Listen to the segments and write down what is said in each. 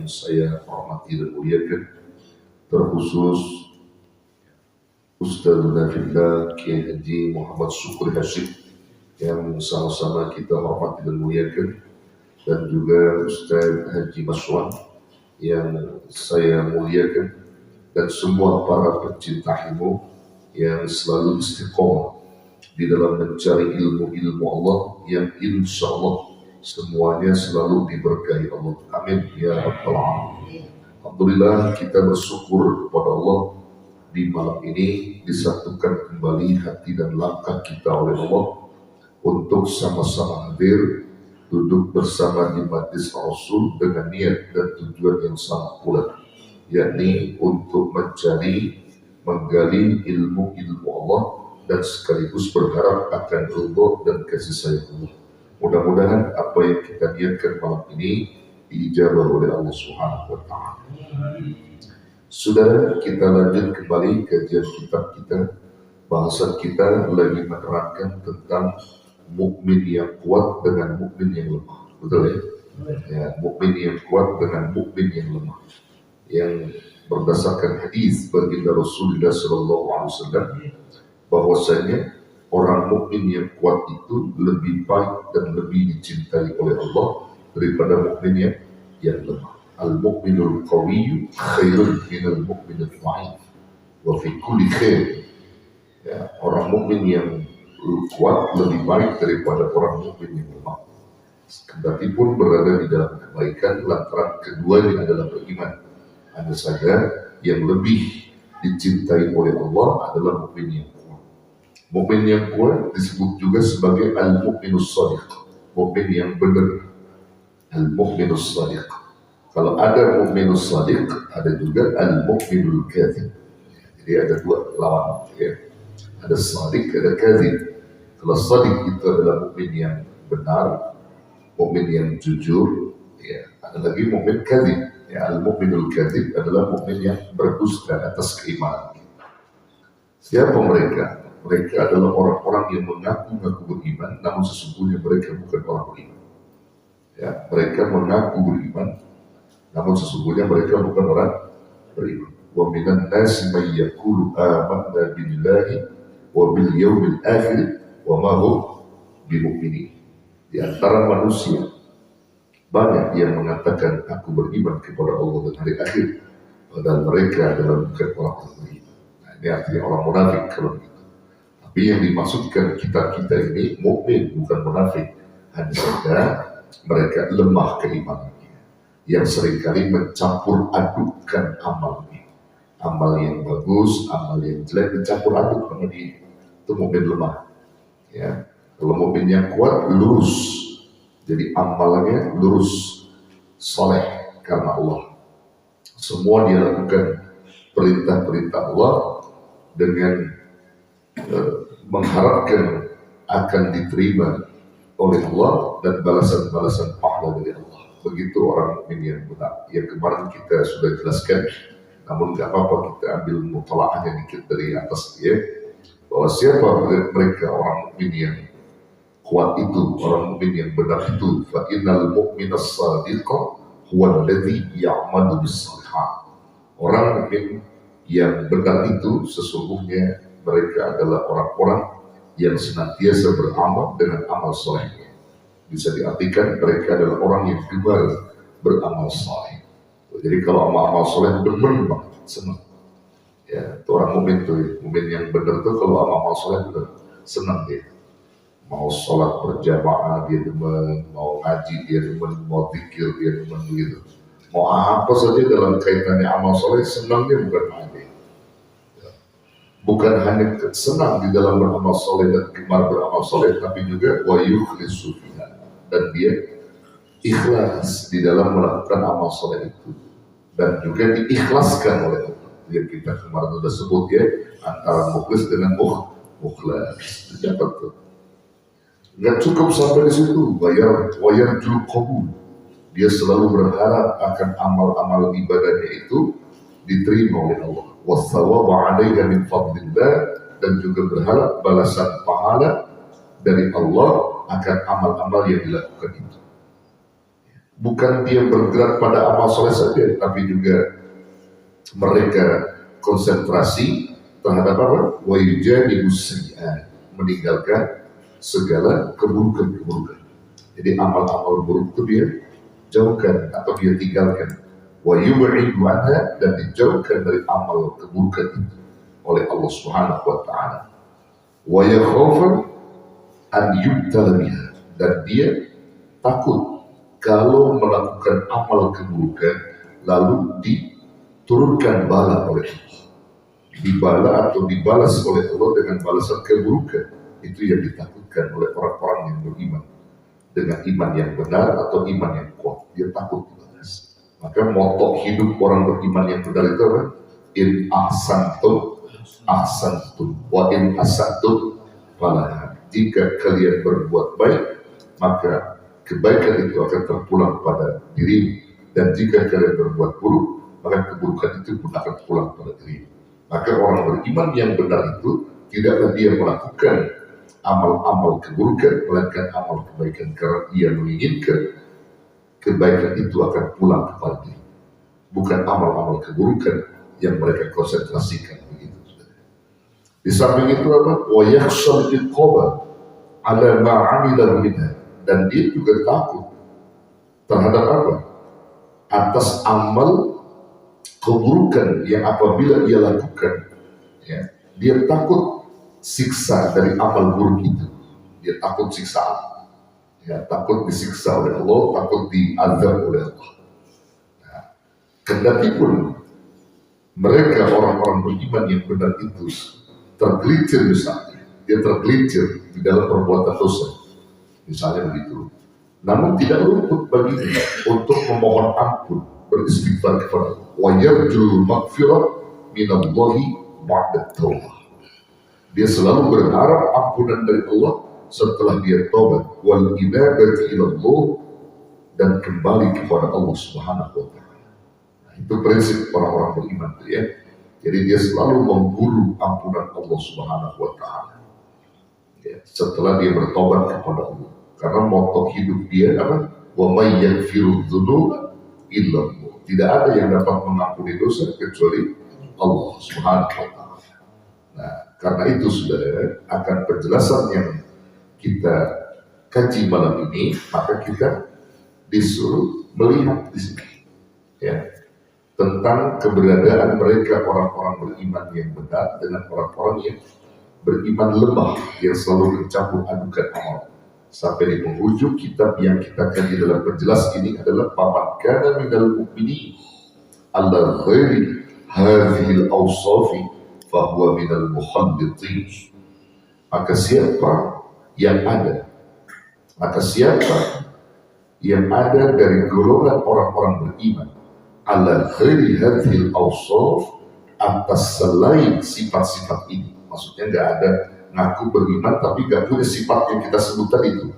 yang saya hormati dan muliakan, terkhusus Ustadzuna Fillah Kiai Haji Muhammad Syukur Hashim yang sama-sama kita hormati dan muliakan, dan juga Ustadz Haji Maswan yang saya muliakan, dan semua para pecinta ilmu yang selalu istiqomah di dalam mencari ilmu-ilmu Allah yang insya Allah semuanya selalu diberkahi Allah. Amin ya rabbal alamin. Alhamdulillah, kita bersyukur kepada Allah di malam ini disatukan kembali hati dan langkah kita oleh Allah untuk sama-sama hadir duduk bersama di majlis Rasul dengan niat dan tujuan yang sama pula, yakni untuk mencari, menggali ilmu-ilmu Allah dan sekaligus berharap akan ridha dan kasih sayang Allah. Mudah-mudahan apa yang kita niatkan malam ini diijabah oleh Allah Subhanahu wa Ta'ala. Saudara, kita lanjut kembali kajian kitab kita. Bahasan kita lagi menerangkan tentang mukmin yang kuat dengan mukmin yang lemah. Betul ya? Ya, mukmin yang kuat dengan mukmin yang lemah. Yang berdasarkan hadis baginda Rasulullah SAW bahwasanya orang mukmin yang kuat itu lebih baik dan lebih dicintai oleh Allah daripada mukmin yang lemah. Al-mu'minul qawiyyu khairun minal mu'minil dha'if wa fi kulli khair. Ya, orang mukmin yang kuat lebih baik daripada orang mukmin yang lemah. Kendati pun berada di dalam kebaikan lantaran keduanya adalah beriman. Hanya saja yang lebih dicintai oleh Allah adalah mukmin yang kuat. Mukmin yang kuat disebut juga sebagai al-mu'minus shadiq, mukmin yang benar. Al-mu'minus shadiq. Kalau ada mukminus shadiq, ada juga al-mu'minul kadzib. Jadi ada dua lawan, ya. Ada shadiq, ada kadzib. Kalau shadiq itu adalah mukmin yang benar, mukmin yang jujur, ya. Ada lagi mukmin kadzib. Ya, al-mu'minul kadzib adalah mukmin yang berdusta atas keimanan. Siapa mereka? Mereka adalah orang-orang yang mengaku-ngaku beriman, namun sesungguhnya mereka bukan orang beriman. Ya, mereka mengaku beriman, namun sesungguhnya mereka bukan orang beriman. Wa minan nasi may yaqulu amanna billahi wa bil yaumil akhir wa ma hum bimu'minin. Di antara manusia banyak yang mengatakan aku beriman kepada Allah dan hari akhir, padahal mereka adalah bukan orang beriman. Nah, ini artinya orang munafik kalau begitu. Tapi yang dimaksudkan kita ini mukmin, bukan munafik. Hanya saja mereka lemah keimanannya, yang seringkali mencampur adukkan amalnya. Amal yang bagus, amal yang jelek dicampur aduk sama dia. Itu mukmin lemah. Ya. Kalau mukmin yang kuat lurus, jadi amalnya lurus, soleh karena Allah. Semua dia lakukan perintah-perintah Allah dengan mengharapkan akan diterima oleh Allah dan balasan-balasan pahala dari Allah. Begitu orang mukmin yang benar. Yang kemarin kita sudah jelaskan, namun nggak apa-apa kita ambil mutalaahnya dikit dari atas ya, bahwa siapa mereka orang mukmin yang kuat itu, orang mukmin yang benar itu. Fa innal mu'mina as-sadiqa huwa alladhi ya'malu bis-shalihat. Orang mukmin yang benar itu sesungguhnya mereka adalah orang-orang yang senantiasa beramal dengan amal solehnya. Bisa diartikan mereka adalah orang yang gemar beramal soleh. Jadi kalau amal-amal soleh demen banget, senang. Ya, itu orang mukmin tuh, mukmin yang benar tuh kalau amal-amal soleh benar, senang dia. Mau sholat berjamaah dia demen, mau ngaji dia demen, mau zikir dia demen begitu. Mau apa saja dalam kaitannya amal soleh senangnya bukan main. Bukan hanya senang di dalam beramal soleh dan gemar beramal soleh, tapi juga wa yukhlisu fiha, dan dia ikhlas di dalam melakukan amal soleh itu, dan juga diikhlaskan oleh Allah. Yang kita kemarin sudah sebut ya, antara mukhlis dengan mukhlas. Tercatat tuh. Nggak cukup sampai di situ, wayar qabul. Dia selalu berharap akan amal-amal ibadahnya itu diterima oleh Allah. Wassawabu 'alaiha min fadlillah, dan juga berharap balasan pahala dari Allah akan amal-amal yang dilakukan itu. bukan dia bergerak pada amal soleh saja, tapi juga mereka konsentrasi terhadap apa? Wa yujanibu sayyi'at, meninggalkan segala keburukan-keburukan. Jadi amal-amal buruk itu dia jauhkan atau dia tinggalkan. Wa yub'idu anha, dan dijauhkan dari amal keburukan itu oleh Allah Subhanahu wa taala. Wa yakhafu an yubtala biha, dan dia takut kalau melakukan amal keburukan lalu diturunkan bala oleh Allah, dibala atau dibalas oleh Allah dengan balasan keburukan. Itu yang ditakutkan oleh orang-orang yang beriman dengan iman yang benar atau iman yang kuat. Dia takut dibalas. Maka moto hidup orang beriman yang benar itu apa? In ahsantum ahsantum wa in asatum falaha. Jika kalian berbuat baik, maka kebaikan itu akan terpulang pada diri, dan jika kalian berbuat buruk, maka keburukan itu pun akan pulang pada diri. Maka orang beriman yang benar itu tidaklah dia melakukan amal-amal keburukan, melainkan amal kebaikan, karena ia menginginkan kebaikan itu akan pulang kepada diri, bukan amal-amal keburukan yang mereka konsentrasikan begitu. Di samping itu apa? Wa yakhshal iqaba ala ma 'amila minha, dan dia juga takut terhadap apa? Atas amal keburukan yang apabila ia lakukan, ya, dia takut siksa dari amal buruk itu. Dia takut siksaan, ya, takut disiksa oleh Allah, takut diazab oleh Allah. Nah, kendati pun mereka orang-orang beriman yang benar itu tergelincir, misalnya dia tergelincir di dalam perbuatan dosa, misalnya begitu, namun tidak luput baginya untuk memohon ampun, beristighfar kepada Allah. Wa yarjul maghfirah minallahi ba'da taubah. Dia selalu berharap ampunan dari Allah setelah dia taubat. Wal inabati ilallah, dan kembali kepada Allah Subhanahu wa taala. Nah, itu prinsip orang-orang beriman itu, ya. Jadi dia selalu memburu ampunan Allah Subhanahu wa taala, ya, setelah dia bertobat kepada Allah. Karena moto hidup dia apa? Wa may yaghfiru dzunuba illa Allah. Tidak ada yang dapat mengampuni dosa kecuali Allah Subhanahu wa taala. Nah, karena itu saudara, akan penjelasan yang kita kaji malam ini, maka kita disuruh melihat di sini, ya, tentang keberadaan mereka orang-orang beriman yang benar dengan orang-orang yang beriman lemah yang selalu mencampur adukan amal. Sampai di penghujung kitab yang kita kaji dalam penjelas ini adalah faman kana minal mu'minin ala ghairi hadhil awsafi fahuwa minal mukhallitin. Maka siapa yang ada dari golongan orang-orang beriman ala ghairi hadhil awsaf, atas selain sifat-sifat ini, maksudnya nggak ada ngaku beriman tapi nggak punya sifat yang kita sebutkan itu,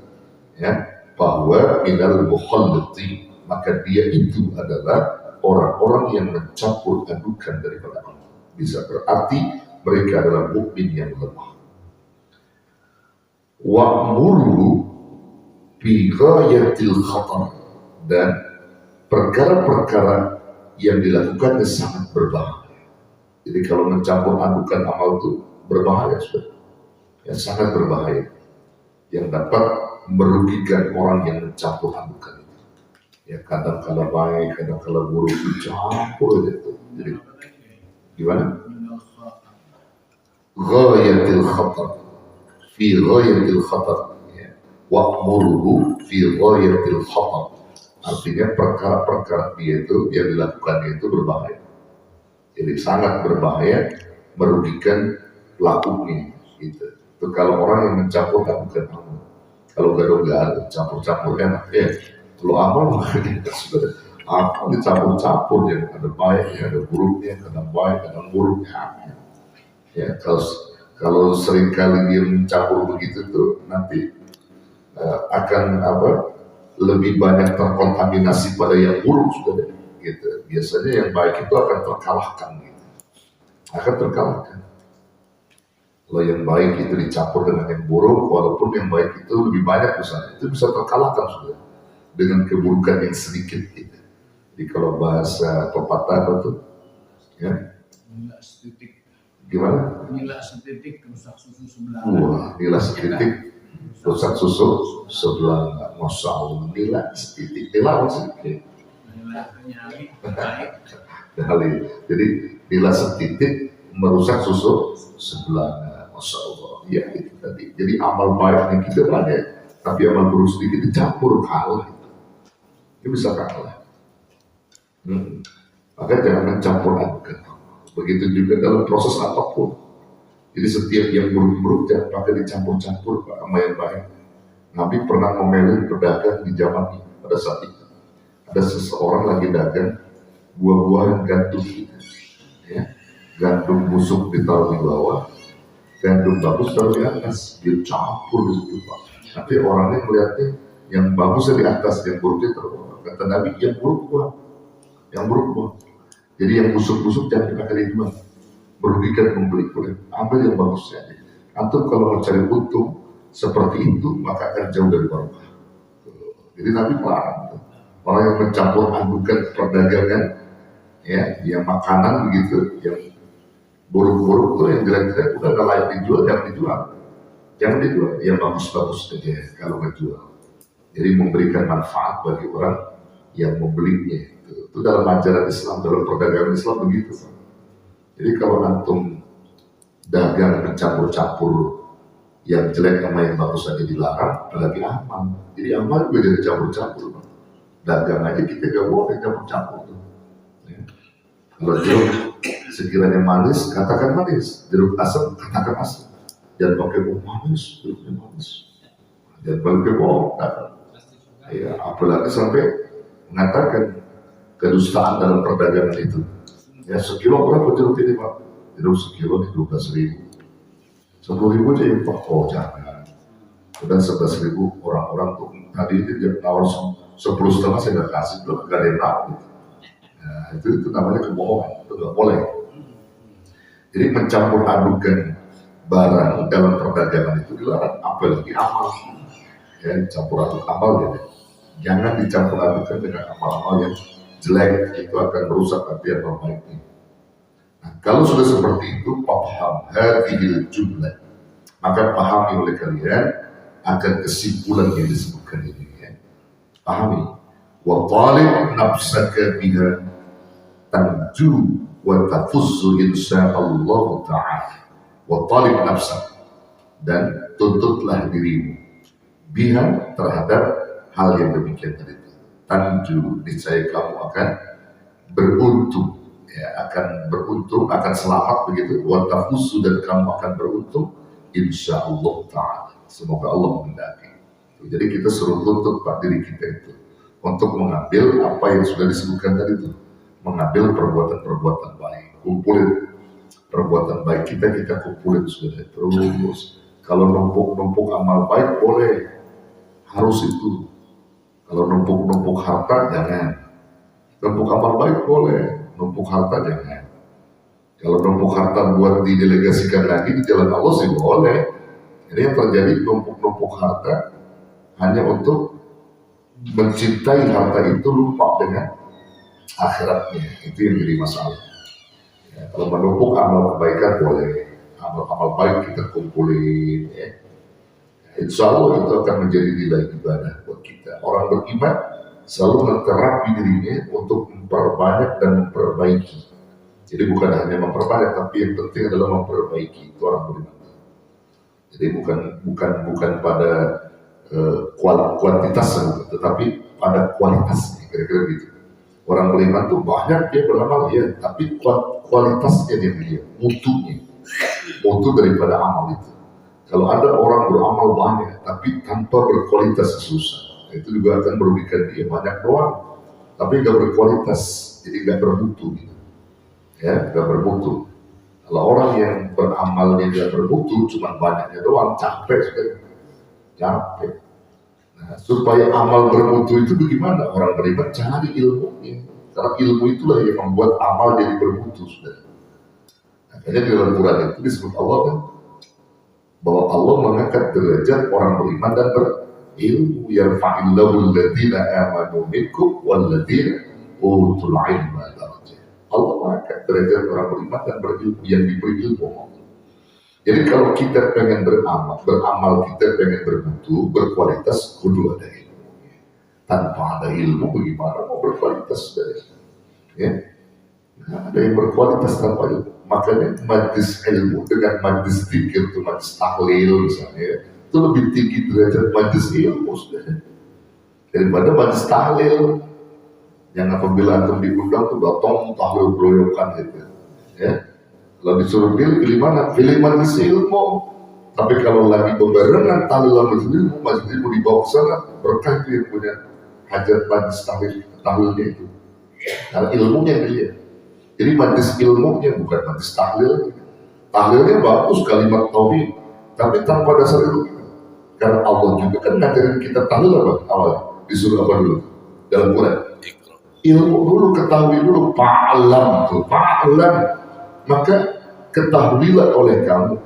ya, bahwa minal mukhallitin, maka dia itu adalah orang-orang yang mencampur adukan daripada Allah. Bisa berarti mereka adalah mukmin yang lemah. Wa'muru bi ghayatil khatar, dan perkara-perkara yang dilakukannya sangat berbahaya. Jadi kalau mencampur adukan amal itu berbahaya, sudah, ya, sangat berbahaya, yang dapat merugikan orang yang mencampur adukan itu. Ya, kadang-kala baik, kadang-kala buruk, dicampur itu. Jadi gimana? Ghayatil khatar, fi ghayatil khatar, ya. Wa'muruhu fi ghayatil khatar. Artinya perkara-perkara dia itu yang dilakukannya itu berbahaya. Jadi sangat berbahaya, merugikan pelakunya gitu. Itu kalau orang yang mencampur adukan amal. Kalau gado-gado, campur-campur enak, ya. Kalau amal kita sudah amal dicampur-campur, ya, ada baik, ada buruknya, kadang baik, kadang buruk. Ya, kalau seringkali dia mencampur begitu tuh nanti akan apa? Lebih banyak terkontaminasi pada yang buruk, sudah, gitu. Biasanya yang baik itu akan terkalahkan, gitu. Akan terkalahkan. Kalau yang baik itu dicampur dengan yang buruk, walaupun yang baik itu lebih banyak misalnya, itu bisa terkalahkan, sudah. dengan keburukan yang sedikit gitu. Jadi kalau bahasa pepatah apa tuh? Ya. Nila setitik. Gimana? Nila setitik rusak susu sebelah. Wah, nila setitik rusak susu sebelah. Masya Allah, nila setitik. Nila setitik. Nila nyali baik. Jadi nila setitik merusak susu sebelah. Masya Allah. Ya itu tadi. Jadi amal baiknya kita banyak, tapi amal buruk sedikit dicampur kalah. Itu bisa kalah. Maka jangan mencampur adukan. Begitu juga dalam proses apapun. Jadi setiap yang buruk-buruk jangan pakai dicampur-campur sama yang baik. Nabi pernah memelih pedagang di zamannya pada saat itu. Ada seseorang lagi dagang buah-buahan gandum gitu. Ya. Gandum busuk ditaruh di bawah, gandum bagus taruh di atas. Dia campur di situ Pak. Nanti orangnya melihatnya yang bagusnya di atas, yang buruknya terbawah. Kata Nabi, yang buruk buah. Yang buruk buah. Jadi yang busuk-busuk jangan dipakai dijual. Merugikan pembeli, boleh ambil yang bagusnya. Antum kalau mau cari untung seperti itu maka akan jauh dari barokah. Jadi Nabi melarang orang yang mencampur adukan perdagangan, ya, yang makanan begitu, yang buruk-buruk tuh, yang jelek-jelek udah nggak layak dijual, jangan dijual, yang bagus-bagus aja kalau ngejual. Jadi memberikan manfaat bagi orang yang membelinya. Itu dalam ajaran Islam, dalam perdagangan Islam begitu. Jadi kalau antum dagang mencampur-campur yang jelek sama yang bagus aja dilarang, apalagi amal. Jadi amal juga jadi campur-campur. Dagang aja kita gak boleh campur-campur tuh. Ya. Kalau jeruk sekiranya manis, katakan manis. Jeruk asam, katakan asam. Jangan pakai manis, jeruknya manis. Jangan pakai bohong. Ya, apalagi sampai mengatakan kedustaan dalam perdagangan itu. Ya, sekilo berapa jeruk ini Pak? Jeruk sekilo ini 12.000. 10.000 aja yang Pak, oh jangan. Udah 11.000 orang-orang tuh tadi itu dia nawar 10,5 saya nggak kasih, belum nggak ada yang tahu. Nah, itu namanya kebohongan, itu nggak boleh. Jadi mencampur adukan barang dalam perdagangan itu dilarang, apalagi amal. Ya, campur aduk amal gitu. Jangan dicampur adukan dengan amal-amal yang jelek, itu akan merusak nanti yang baiknya. Nah, kalau sudah seperti itu, paham hadhil jumlah, maka pahami oleh kalian akan kesimpulan yang disebutkan ini. Ya. Pahami. Wa talib nafsaka biha tanju wa tafuzzu insyaallah ta'ala. Wa talib nafsak, dan tuntutlah dirimu biha terhadap hal yang demikian tadi. Tanju, niscaya kamu akan beruntung, ya, akan beruntung, akan selamat begitu. Wa tafuzzu, dan kamu akan beruntung insyaallah ta'ala. Semoga Allah menghendaki. Jadi kita suruh tuntut Pak diri kita itu untuk mengambil apa yang sudah disebutkan tadi itu, mengambil perbuatan-perbuatan baik, kumpulin perbuatan baik kita kumpulin sudah terus. Kalau numpuk amal baik boleh, harus itu. Kalau numpuk harta jangan. Numpuk amal baik boleh, numpuk harta jangan. Kalau numpuk harta buat didelegasikan lagi di jalan Allah sih boleh. Jadi yang terjadi numpuk harta hanya untuk mencintai harta itu, lupa dengan akhiratnya. Itu yang jadi masalah. Ya, kalau menumpuk amal kebaikan boleh, amal baik kita kumpulin. Ya. Insya Allah itu akan menjadi nilai ibadah buat kita. Orang beriman selalu menterapi dirinya untuk memperbanyak dan memperbaiki. Jadi bukan hanya memperbanyak, tapi yang penting adalah memperbaiki. Itu orang beriman. Jadi bukan pada kuantitas, tetapi pada kualitas, kira-kira gitu. Orang beriman tuh banyak dia beramal ya, tapi kualitasnya dia lihat, mutu daripada amal itu. Kalau ada orang beramal banyak, tapi tanpa berkualitas susah, itu juga akan merugikan dia. Banyak doang, tapi nggak berkualitas, jadi nggak bermutu, gitu. Ya, nggak bermutu. Kalau orang yang beramalnya nggak bermutu, cuma banyaknya doang, capek sudah. Capek. Nah, supaya amal bermutu itu bagaimana? Orang beriman cari ilmunya. Karena ilmu itulah yang membuat amal jadi bermutu sudah. Makanya di dalam Quran itu disebut Allah kan, bahwa Allah mengangkat derajat orang beriman dan ilmu, yarfa'illahu alladhina amanu minkum walladhina utul ilma darajat. Allah mengangkat derajat orang beriman dan berilmu yang diberi ilmu. Jadi kalau kita pengen beramal kita pengen bermutu, berkualitas, kudu ada ilmu. Tanpa ada ilmu, bagaimana mau berkualitas dari? Ya, nah, ada yang berkualitas tanpa ilmu. Makanya majlis ilmu dengan majlis zikir itu majlis tahlil misalnya, itu lebih tinggi derajat majlis ilmu sudah daripada majlis tahlil yang apabila antum diundang tuh datang tahlil beroyokan gitu. Ya, kalau disuruh pilih mana? Pilih majlis ilmu. Tapi kalau lagi pembarengan tahlil majlis ilmu dibawa ke sana, berkah dia punya hajat majlis tahlilnya itu. Karena ilmunya dia. Jadi majlis ilmunya bukan majlis tahlil. Tahlilnya bagus kalimat tauhid, tapi tanpa dasar ilmu. Karena Allah juga kan ngajarin kita tahlil apa? Awal disuruh apa dulu? Dalam Quran. Ilmu dulu, ketahui dulu. Fa'lam tuh, fa'lam. Maka ketahuilah oleh kamu.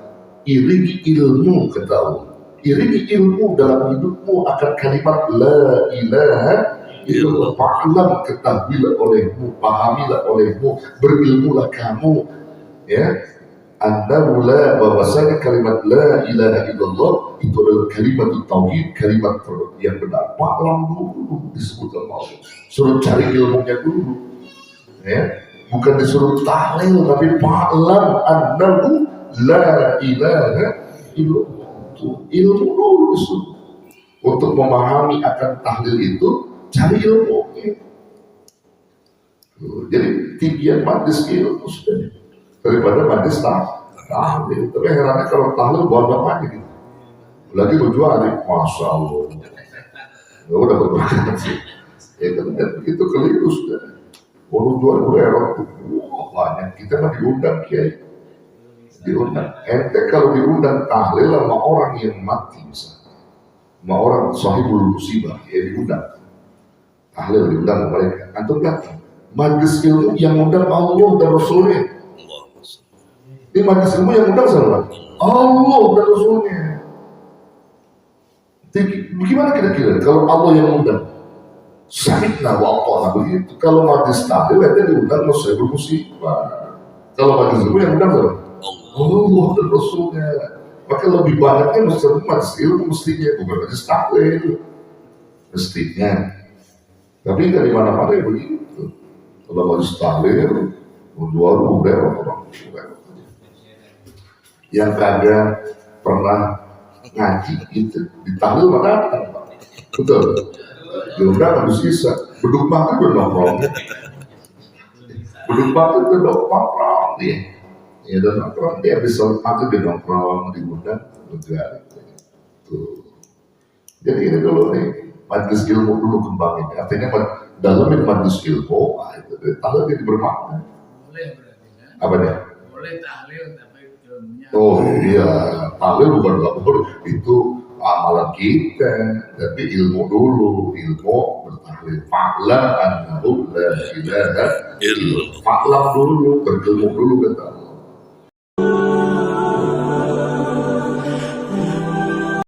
Iringi ilmu ketahui. Iringi ilmu dalam hidupmu akan kalimat la ilaha illallah. Fa'lam, ketahuilah olehmu, pahamilah olehmu, berilmulah kamu. Ya, annahu la, bahwasanya kalimat la ilaha illallah itu adalah kalimat tauhid, kalimat yang benar. Fa'lam dulu disebut Allah. Suruh cari ilmunya dulu. Ya, bukan disuruh tahlil, tapi fa'lam annahu la ilaha illallah. Ilmu dulu disuruh. Untuk memahami akan tahlil itu cari ilmu. Jadi tinggian majlis ilmu sudah daripada majlis tahlil. Tapi herannya kalau tahlil banyak aja gitu. Lagi berjual nih, masya Allah. Ya udah berberkat sih. Ya kan itu keliru sudah. Kalau jual udah erot, wah banyak. Kita mah diundang kiai. Diundang. Ente kalau diundang tahlil sama orang yang mati misalnya, sama orang sahibul musibah, ya diundang. Tahlil diundang mereka. Antum datang. Majlis ilmu yang undang Allah dan Rasulnya. Ini majlis ilmu yang undang siapa? Allah dan Rasulnya. Bagaimana kira-kira kalau Allah yang undang? Sahibna wa ta'ala begitu. Kalau majlis tahlil itu diundang sahibul musibah. Kalau majlis ilmu yang undang siapa? Allah dan Rasulnya. Maka lebih banyaknya majlis ilmu mestinya, bukan majlis tahlil. Mestinya. Tapi dari mana-mana ya begitu. Kalau majlis tahlil, berjual udah orang. Yang kagak pernah ngaji gitu, di tahlil mana datang, Pak. Betul. Diundang habis sisa, beduk makan udah nongkrong. Beduk makan udah nongkrong dia. Ya udah nongkrong dia habis sholat makan dia nongkrong, diundang juga. Tuh. Jadi ini dulu nih, majlis ilmu dulu kembangin. Artinya dalamin majlis ilmu, itu tahlil jadi bermakna. Boleh berarti kan? Apa dia? Boleh tahlil tapi ilmunya. Oh iya, tahlil bukan boleh, itu amalan kita. Tapi ilmu dulu, ilmu bertahlil. Fa'lam annahu la ilaha illallah. Fa'lam dulu, berilmu dulu kata.